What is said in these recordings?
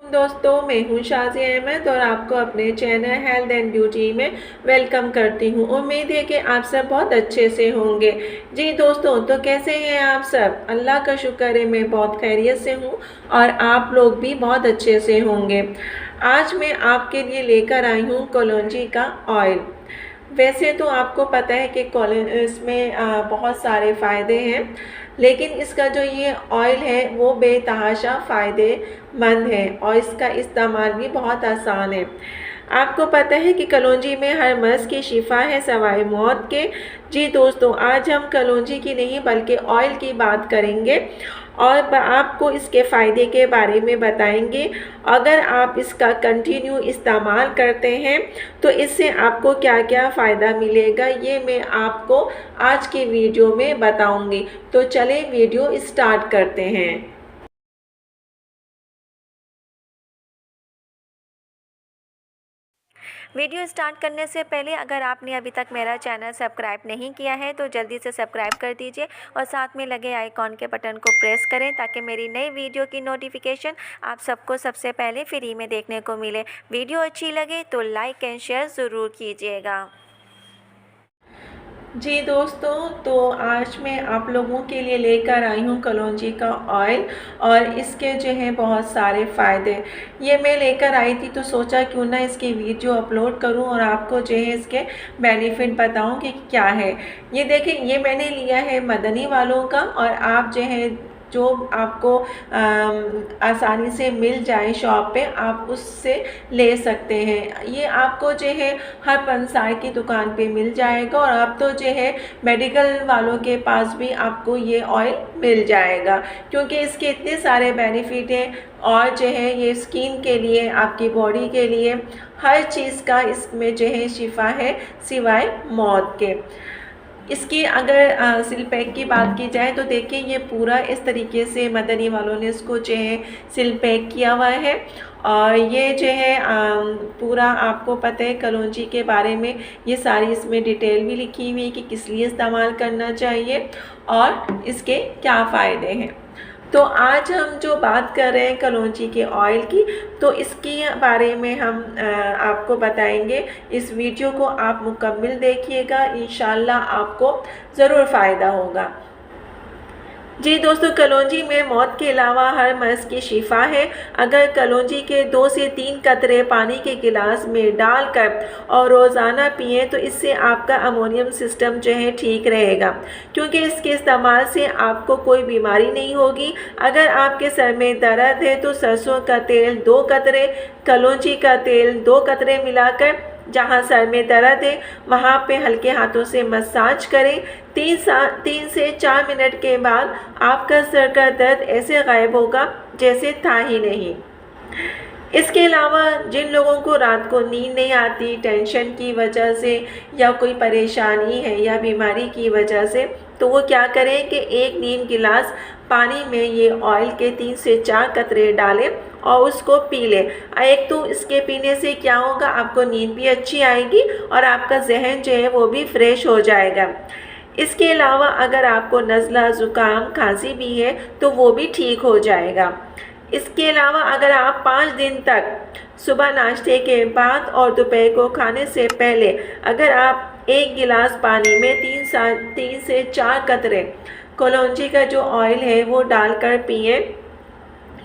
दोस्तों, मैं हूँ शाज़ी अहमद और आपको अपने चैनल हेल्थ एंड ब्यूटी में वेलकम करती हूँ। उम्मीद है कि आप सब बहुत अच्छे से होंगे। जी दोस्तों, तो कैसे हैं आप सब? अल्लाह का शुक्र है मैं बहुत खैरियत से हूँ और आप लोग भी बहुत अच्छे से होंगे। आज मैं आपके लिए लेकर आई हूँ कलौंजी का ऑयल। वैसे तो आपको पता है कि इसमें बहुत सारे फ़ायदे हैं, लेकिन इसका जो ये ऑयल है वो बेतहाशा फ़ायदेमंद है और इसका इस्तेमाल भी बहुत आसान है। आपको पता है कि कलौंजी में हर मर्ज़ की शिफा है सिवाय मौत के। जी दोस्तों, आज हम कलौंजी की नहीं बल्कि ऑयल की बात करेंगे और आपको इसके फ़ायदे के बारे में बताएंगे। अगर आप इसका कंटिन्यू इस्तेमाल करते हैं तो इससे आपको क्या क्या फ़ायदा मिलेगा, ये मैं आपको आज की वीडियो में बताऊंगी। तो चलें वीडियो स्टार्ट करते हैं। वीडियो स्टार्ट करने से पहले अगर आपने अभी तक मेरा चैनल सब्सक्राइब नहीं किया है तो जल्दी से सब्सक्राइब कर दीजिए और साथ में लगे आइकॉन के बटन को प्रेस करें ताकि मेरी नई वीडियो की नोटिफिकेशन आप सबको सबसे पहले फ्री में देखने को मिले। वीडियो अच्छी लगे तो लाइक एंड शेयर ज़रूर कीजिएगा। जी दोस्तों, तो आज मैं आप लोगों के लिए लेकर आई हूँ कलौंजी का ऑयल और इसके जो हैं बहुत सारे फ़ायदे। ये मैं लेकर आई थी तो सोचा क्यों ना इसकी वीडियो अपलोड करूँ और आपको जो है इसके बेनिफिट बताऊँ कि क्या है। ये देखें, ये मैंने लिया है मदनी वालों का और आप जो है जो आपको आसानी से मिल जाए शॉप पे आप उससे ले सकते हैं। ये आपको जो है हर पंसार की दुकान पे मिल जाएगा और अब तो जो है मेडिकल वालों के पास भी आपको ये ऑयल मिल जाएगा, क्योंकि इसके इतने सारे बेनिफिट हैं और जो है ये स्किन के लिए, आपकी बॉडी के लिए, हर चीज़ का इसमें जो है शिफा है सिवाय मौत के। इसकी अगर सिल पैक की बात की जाए तो देखिए ये पूरा इस तरीके से मदनी वालों ने इसको जो है सिल पैक किया हुआ है और ये जो है पूरा आपको पता है कलौंजी के बारे में ये सारी इसमें डिटेल भी लिखी हुई है कि किस लिए इस्तेमाल करना चाहिए और इसके क्या फ़ायदे हैं। तो आज हम जो बात कर रहे हैं कलौंजी के ऑयल की, तो इसके बारे में हम आपको बताएंगे। इस वीडियो को आप मुकम्मल देखिएगा, इंशाल्लाह आपको ज़रूर फ़ायदा होगा। जी दोस्तों, कलौंजी में मौत के अलावा हर मर्ज़ की शिफा है। अगर कलौंजी के 2 से 3 कतरे पानी के गिलास में डालकर और रोज़ाना पिए तो इससे आपका अमोनियम सिस्टम जो है ठीक रहेगा, क्योंकि इसके इस्तेमाल से आपको कोई बीमारी नहीं होगी। अगर आपके सर में दर्द है तो सरसों का तेल 2 कतरे, कलौंजी का तेल 2 कतरे मिलाकर जहाँ सर में दर्द है वहाँ पे हल्के हाथों से मसाज करें। 3 से 4 मिनट के बाद आपका सर का दर्द ऐसे गायब होगा जैसे था ही नहीं। इसके अलावा जिन लोगों को रात को नींद नहीं आती टेंशन की वजह से या कोई परेशानी है या बीमारी की वजह से, तो वो क्या करें कि एक नीम गिलास पानी में ये ऑयल के 3 से 4 कतरे डालें और उसको पी लें। एक तो इसके पीने से क्या होगा, आपको नींद भी अच्छी आएगी और आपका जहन जो है वो भी फ्रेश हो जाएगा। इसके अलावा अगर आपको नज़ला, ज़ुकाम, खांसी भी है तो वो भी ठीक हो जाएगा। इसके अलावा अगर आप 5 दिन तक सुबह नाश्ते के बाद और दोपहर को खाने से पहले अगर आप 1 गिलास पानी में 3 से 4 कतरे कलौंजी का जो ऑयल है वो डालकर पिए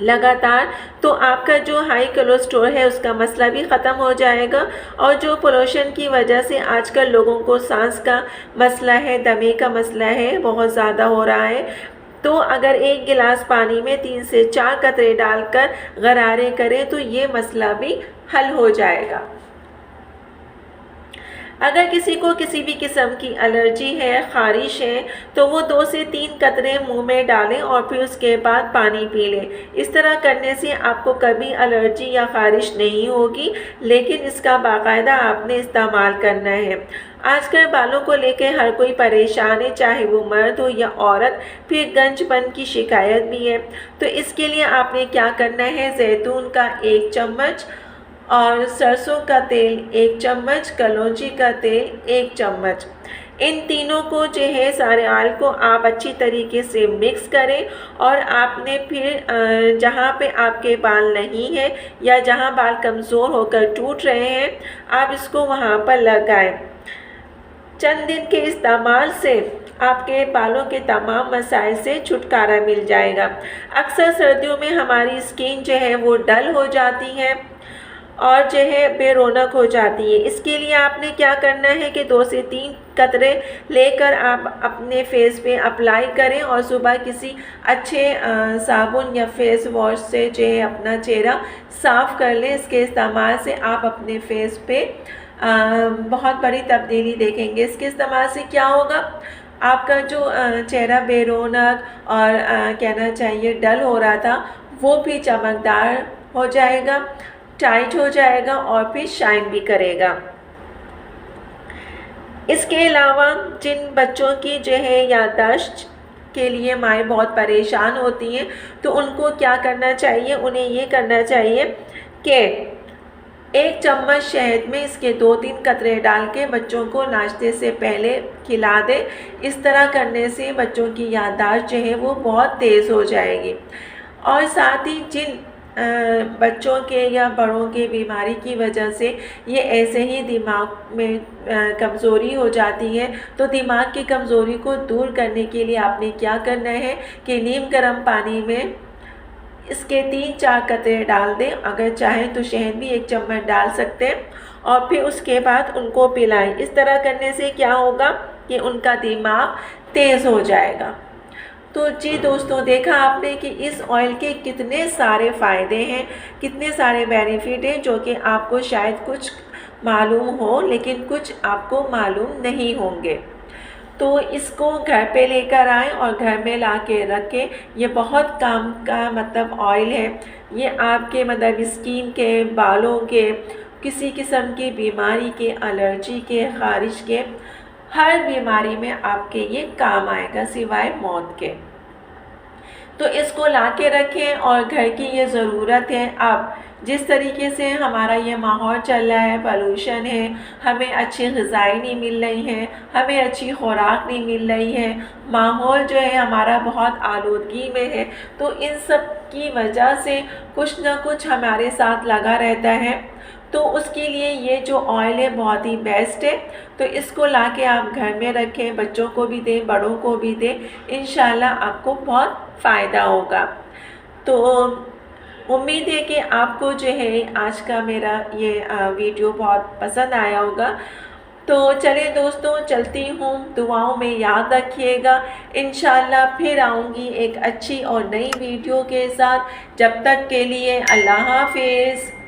लगातार, तो आपका जो हाई कोलेस्ट्रॉल है उसका मसला भी ख़त्म हो जाएगा। और जो पोल्यूशन की वजह से आजकल लोगों को सांस का मसला है, दमे का मसला है, बहुत ज़्यादा हो रहा है, तो अगर 1 गिलास पानी में 3 से 4 कतरे डालकर गरारे करें तो ये मसला भी हल हो जाएगा। अगर किसी को किसी भी किस्म की एलर्जी है, ख़ारिश है, तो वो 2 से 3 कतरे मुंह में डालें और फिर उसके बाद पानी पी लें। इस तरह करने से आपको कभी एलर्जी या ख़ारिश नहीं होगी, लेकिन इसका बाकायदा आपने इस्तेमाल करना है। आजकल बालों को लेकर हर कोई परेशान है, चाहे वो मर्द हो या औरत। फिर गंजपन की शिकायत भी है, तो इसके लिए आपने क्या करना है, जैतून का 1 चम्मच और सरसों का तेल 1 चम्मच, कलौंजी का तेल 1 चम्मच, इन तीनों को जो है सारे ऑयल को आप अच्छी तरीके से मिक्स करें और आपने फिर जहाँ पे आपके बाल नहीं है या जहाँ बाल कमज़ोर होकर टूट रहे हैं आप इसको वहाँ पर लगाएं। चंद दिन के इस्तेमाल से आपके बालों के तमाम मसाइल से छुटकारा मिल जाएगा। अक्सर सर्दियों में हमारी स्किन जो है वो डल हो जाती है और जो है बेरौनक हो जाती है। इसके लिए आपने क्या करना है कि 2 से 3 कतरे लेकर आप अपने फेस पे अप्लाई करें और सुबह किसी अच्छे साबुन या फेस वॉश से जो है अपना चेहरा साफ़ कर लें। इसके इस्तेमाल से आप अपने फेस पे बहुत बड़ी तब्दीली देखेंगे। इसके इस्तेमाल से क्या होगा, आपका जो चेहरा बेरौनक और कहना चाहिए डल हो रहा था वो भी चमकदार हो जाएगा, टाइट हो जाएगा और फिर शाइन भी करेगा। इसके अलावा जिन बच्चों की जो है याददाश्त के लिए माएँ बहुत परेशान होती हैं तो उनको क्या करना चाहिए, उन्हें ये करना चाहिए कि 1 चम्मच शहद में इसके 2-3 कतरे डाल के बच्चों को नाश्ते से पहले खिला दें। इस तरह करने से बच्चों की याददाश्त जो है वो बहुत तेज़ हो जाएगी। और साथ ही जिन बच्चों के या बड़ों के बीमारी की वजह से ये ऐसे ही दिमाग में कमज़ोरी हो जाती है, तो दिमाग की कमज़ोरी को दूर करने के लिए आपने क्या करना है कि नीम गर्म पानी में इसके 3-4 कतरे डाल दें। अगर चाहें तो शहद भी 1 चम्मच डाल सकते हैं और फिर उसके बाद उनको पिलाएं। इस तरह करने से क्या होगा कि उनका दिमाग तेज़ हो जाएगा। तो जी दोस्तों, देखा आपने कि इस ऑयल के कितने सारे फ़ायदे हैं, कितने सारे बेनिफिट हैं जो कि आपको शायद कुछ मालूम हो लेकिन कुछ आपको मालूम नहीं होंगे। तो इसको घर पे लेकर आएँ और घर में ला के रखें। ये बहुत काम का मतलब ऑयल है। ये आपके मतलब स्किन के, बालों के, किसी किस्म की बीमारी के, एलर्जी के, ख़ारिश के, हर बीमारी में आपके ये काम आएगा सिवाय मौत के। तो इसको ला के रखें और घर की ये ज़रूरत है। अब जिस तरीके से हमारा ये माहौल चल रहा है, पोल्यूशन है, हमें अच्छी ग़िज़ाएँ नहीं मिल रही हैं, हमें अच्छी खुराक नहीं मिल रही है, माहौल जो है हमारा बहुत आलूदगी में है, तो इन सब की वजह से कुछ ना कुछ हमारे साथ लगा रहता है। तो उसके लिए ये जो ऑयल है बहुत ही बेस्ट है। तो इसको लाके आप घर में रखें, बच्चों को भी दें, बड़ों को भी दें, इंशाल्लाह आपको बहुत फ़ायदा होगा। तो उम्मीद है कि आपको जो है आज का मेरा ये वीडियो बहुत पसंद आया होगा। तो चलिए दोस्तों, चलती हूँ, दुआओं में याद रखिएगा। इंशाल्लाह फिर आऊँगी एक अच्छी और नई वीडियो के साथ। जब तक के लिए अल्लाह हाफ़िज़।